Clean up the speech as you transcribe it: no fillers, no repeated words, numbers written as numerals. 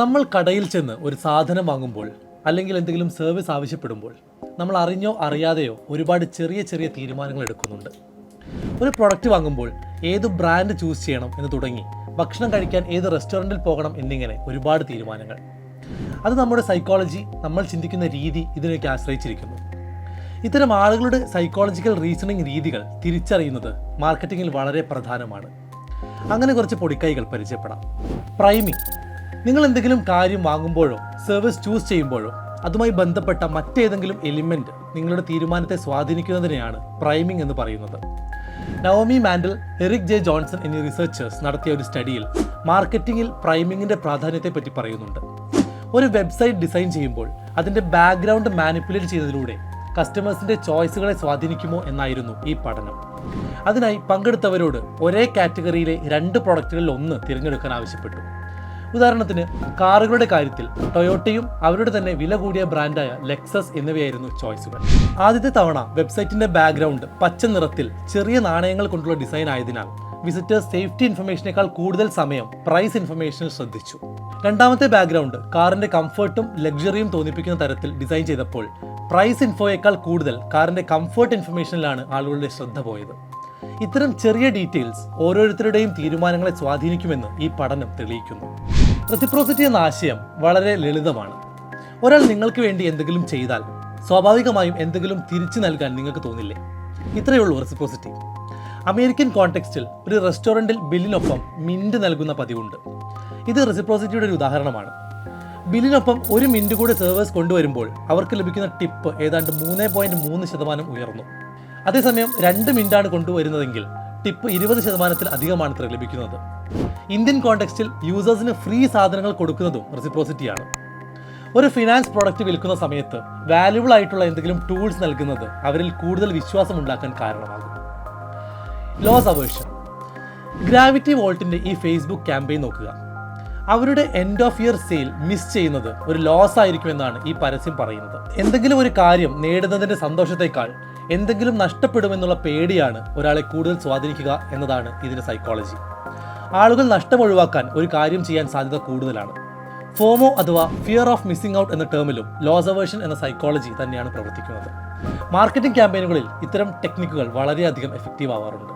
നമ്മൾ കടയിൽ ചെന്ന് ഒരു സാധനം വാങ്ങുമ്പോൾ അല്ലെങ്കിൽ എന്തെങ്കിലും സർവീസ് ആവശ്യപ്പെടുമ്പോൾ നമ്മൾ അറിഞ്ഞോ അറിയാതെയോ ഒരുപാട് ചെറിയ ചെറിയ തീരുമാനങ്ങൾ എടുക്കുന്നുണ്ട്. ഒരു പ്രൊഡക്റ്റ് വാങ്ങുമ്പോൾ ഏത് ബ്രാൻഡ് ചൂസ് ചെയ്യണം എന്ന് തുടങ്ങി ഭക്ഷണം കഴിക്കാൻ ഏത് റെസ്റ്റോറൻറ്റിൽ പോകണം എന്നിങ്ങനെ ഒരുപാട് തീരുമാനങ്ങൾ. അത് നമ്മുടെ സൈക്കോളജി, നമ്മൾ ചിന്തിക്കുന്ന രീതി ഇതിനൊക്കെ ആശ്രയിച്ചിരിക്കുന്നു. ഇത്തരം ആളുകളുടെ സൈക്കോളജിക്കൽ റീസണിങ് രീതികൾ തിരിച്ചറിയുന്നത് മാർക്കറ്റിങ്ങിൽ വളരെ പ്രധാനമാണ്. അങ്ങനെ കുറച്ച് പൊടിക്കൈകൾ പരിചയപ്പെടാം. പ്രൈമിംഗ്. നിങ്ങൾ എന്തെങ്കിലും കാര്യം വാങ്ങുമ്പോഴോ സർവീസ് ചൂസ് ചെയ്യുമ്പോഴോ അതുമായി ബന്ധപ്പെട്ട മറ്റേതെങ്കിലും എലിമെന്റ് നിങ്ങളുടെ തീരുമാനത്തെ സ്വാധീനിക്കുന്നതിനെയാണ് പ്രൈമിംഗ് എന്ന് പറയുന്നത്. Naomi Mandel, Eric J Johnson എന്നീ റിസർച്ചേഴ്സ് നടത്തിയ ഒരു സ്റ്റഡിയിൽ മാർക്കറ്റിംഗിൽ പ്രൈമിങ്ങിന്റെ പ്രാധാന്യത്തെപ്പറ്റി പറയുന്നുണ്ട്. ഒരു വെബ്സൈറ്റ് ഡിസൈൻ ചെയ്യുമ്പോൾ അതിന്റെ ബാക്ക്ഗ്രൗണ്ട് മാനിപ്പുലേറ്റ് ചെയ്യുന്നതിലൂടെ കസ്റ്റമേഴ്സിന്റെ ചോയ്സുകളെ സ്വാധീനിക്കുമോ എന്നായിരുന്നു ഈ പഠനം. അതിനായി പങ്കെടുത്തവരോട് ഒരേ കാറ്റഗറിയിലെ 2 പ്രൊഡക്റ്റുകളിൽ ഒന്ന് തിരഞ്ഞെടുക്കാൻ ആവശ്യപ്പെട്ടു. ഉദാഹരണത്തിന്, കാറുകളുടെ കാര്യത്തിൽ ടൊയോട്ടയും അവരുടെ തന്നെ വില കൂടിയ ബ്രാൻഡായ ലെക്സസ് എന്നിവയായിരുന്നു ചോയ്സുകൾ. ആദ്യത്തെ തവണ വെബ്സൈറ്റിന്റെ ബാക്ക്ഗ്രൗണ്ട് പച്ച നിറത്തിൽ ചെറിയ നാണയങ്ങൾ കൊണ്ടുള്ള ഡിസൈൻ ആയതിനാൽ വിസിറ്റേഴ്സ് സേഫ്റ്റി ഇൻഫർമേഷനേക്കാൾ കൂടുതൽ സമയം പ്രൈസ് ഇൻഫർമേഷനിൽ ശ്രദ്ധിച്ചു. രണ്ടാമത്തെ ബാക്ക്ഗ്രൗണ്ട് കാറിന്റെ കംഫർട്ടും ലക്ഷറിയും തോന്നിപ്പിക്കുന്ന തരത്തിൽ ഡിസൈൻ ചെയ്തപ്പോൾ പ്രൈസ് ഇൻഫോയേക്കാൾ കൂടുതൽ കാറിന്റെ കംഫർട്ട് ഇൻഫർമേഷനിലാണ് ആളുകളുടെ ശ്രദ്ധ പോയത്. ഇത്തരം ചെറിയ ഡീറ്റെയിൽസ് ഓരോരുത്തരുടെയും തീരുമാനങ്ങളെ സ്വാധീനിക്കുമെന്ന് ഈ പഠനം തെളിയിക്കുന്നു. റെസിപ്രോസിറ്റി എന്ന ആശയം വളരെ ലളിതമാണ്. ഒരാൾ നിങ്ങൾക്ക് വേണ്ടി എന്തെങ്കിലും ചെയ്താൽ സ്വാഭാവികമായും എന്തെങ്കിലും തിരിച്ചു നൽകാൻ നിങ്ങൾക്ക് തോന്നില്ലേ? ഇത്രയേ ഉള്ളൂ റെസിപ്രോസിറ്റി. അമേരിക്കൻ കോണ്ടെക്സ്റ്റിൽ ഒരു റെസ്റ്റോറൻറ്റിൽ ബില്ലിനൊപ്പം മിന്റ് നൽകുന്ന പതിവുണ്ട്. ഇത് റെസിപ്രോസിറ്റിയുടെ ഒരു ഉദാഹരണമാണ്. ബില്ലിനൊപ്പം 1 മിന്റ് കൂടെ സെർവേഴ്സ് കൊണ്ടുവരുമ്പോൾ അവർക്ക് ലഭിക്കുന്ന ടിപ്പ് ഏതാണ്ട് 3.3% ഉയർന്നു. അതേസമയം 2 മിനിറ്റാണ് കൊണ്ടുവരുന്നതെങ്കിൽ ടിപ്പ് 20% അധികമാണ് ലഭിക്കുന്നത്. ഇന്ത്യൻ കോണ്ടെക്സ്റ്റിൽ യൂസേഴ്സിന് ഫ്രീ സാധനങ്ങൾ കൊടുക്കുന്നതും റെസിപ്രോസിറ്റിയാണ്. ഒരു ഫിനാൻസ് പ്രോഡക്റ്റ് വിൽക്കുന്ന സമയത്ത് വാല്യുബിൾ ആയിട്ടുള്ള എന്തെങ്കിലും ടൂൾസ് നൽകുന്നത് അവരിൽ കൂടുതൽ വിശ്വാസം ഉണ്ടാക്കാൻ കാരണമാകും. Loss aversion. ഗ്രാവിറ്റി വോൾട്ടിന്റെ ഈ ഫേസ്ബുക്ക് ക്യാമ്പയിൻ നോക്കുക. അവരുടെ end of year sale miss ചെയ്യുന്നത് ഒരു ലോസ് ആയിരിക്കുമെന്നാണ് ഈ പരസ്യം പറയുന്നത്. എന്തെങ്കിലും ഒരു കാര്യം നേടുന്നതിന്റെ സന്തോഷത്തെക്കാൾ എന്തെങ്കിലും നഷ്ടപ്പെടുമെന്നുള്ള പേടിയാണ് ഒരാളെ കൂടുതൽ സ്വാധീനിക്കുക എന്നതാണ് ഇതിന്റെ സൈക്കോളജി. ആളുകൾ നഷ്ടം ഒഴിവാക്കാൻ ഒരു കാര്യം ചെയ്യാൻ സാധ്യത കൂടുതലാണ്. ഫോമോ അഥവാ ഫിയർ ഓഫ് മിസ്സിംഗ് ഔട്ട് എന്ന ടേമിലും ലോസ് അവേർഷൻ എന്ന സൈക്കോളജി തന്നെയാണ് പ്രവർത്തിക്കുന്നത്. മാർക്കറ്റിംഗ് ക്യാമ്പയിനുകളിൽ ഇത്തരം ടെക്നിക്കുകൾ വളരെയധികം എഫക്റ്റീവ് ആവാറുണ്ട്.